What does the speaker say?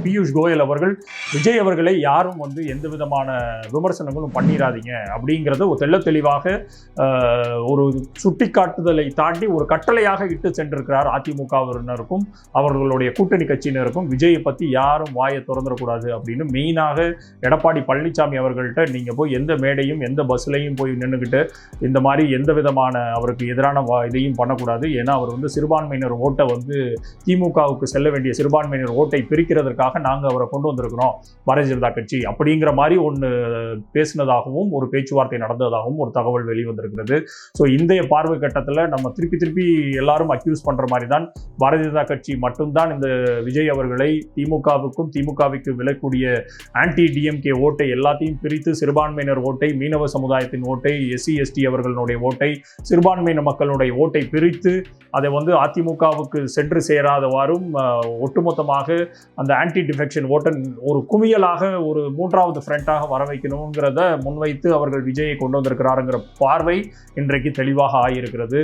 பியூஷ் கோயல் அவர்கள் விஜய் அவர்களை யாரும் எந்த விதமான விமர்சனங்களும் பண்ணிடாதீங்க அப்படிங்கிறத ஒரு தெள்ள தெளிவாக ஒரு சுட்டிக்காட்டுதலை தாண்டி ஒரு கட்டளையாக இட்டு சென்றிருக்கிறார் அதிமுகவினருக்கும் அவர்களுடைய கூட்டணி கட்சியினருக்கும். விஜயை பற்றி யாரும் வாயை திறந்துடக்கூடாது அப்படின்னு மெயினாக எடப்பாடி பழனிசாமி அவர்கள்ட்ட நீங்கள் போய் எந்த மேடையும் எந்த பஸ்லையும் போய் நின்றுக்கிட்டு இந்த மாதிரி எந்த விதமான அவருக்கு எதிரான இதையும் பண்ணக்கூடாது. ஏன்னா அவர் சிறுபான்மையினர் ஓட்டை திமுகவுக்கு செல்ல வேண்டிய சிறுபான்மையினர் ஓட்டை பிரிக்கிறதுக்காக நாங்கள் அவரை கொண்டு வந்திருக்கிறோம் பாரதிய ஜனதா கட்சி அப்படிங்கிற மாதிரி ஒன்று பேசினதாகவும் ஒரு பேச்சுவார்த்தை நடந்ததாகவும் ஒரு தகவல் வெளிவந்திருக்கிறது. ஸோ இன்றைய பார்வை கட்டத்தில் நம்ம திருப்பி எல்லாரும் அக்யூஸ் பண்ணுற மாதிரி தான் பாரதிய ஜனதா கட்சி மட்டும்தான் இந்த விஜய் அவர்களை திமுகவுக்கு விழக்கூடிய ஆன்டி டிஎம்கே ஓட்டை எல்லாத்தையும் பிரித்து சிறுபான்மையினர் ஓட்டை, மீனவ சமுதாயத்தின் ஓட்டை, எஸ்சி எஸ்டி அவர்களுடைய ஓட்டை, சிறுபான்மையின மக்களுடைய ஓட்டை பிரித்து அதை அதிமுகவுக்கு சென்று சேராதவாறும் ஒட்டுமொத்தமாக அந்த ஆன்டி டிஃபெக்ஷன் ஓட்டை ஒரு குமியலாக ஒரு மூன்றாவது ஃப்ரண்டாக வர வைக்கணுங்கிறத முன்வைத்து அவர்கள் விஜயை கொண்டு வந்திருக்கிறாருங்கிற பார்வை இன்றைக்கு தெளிவாக ஆகியிருக்கிறது.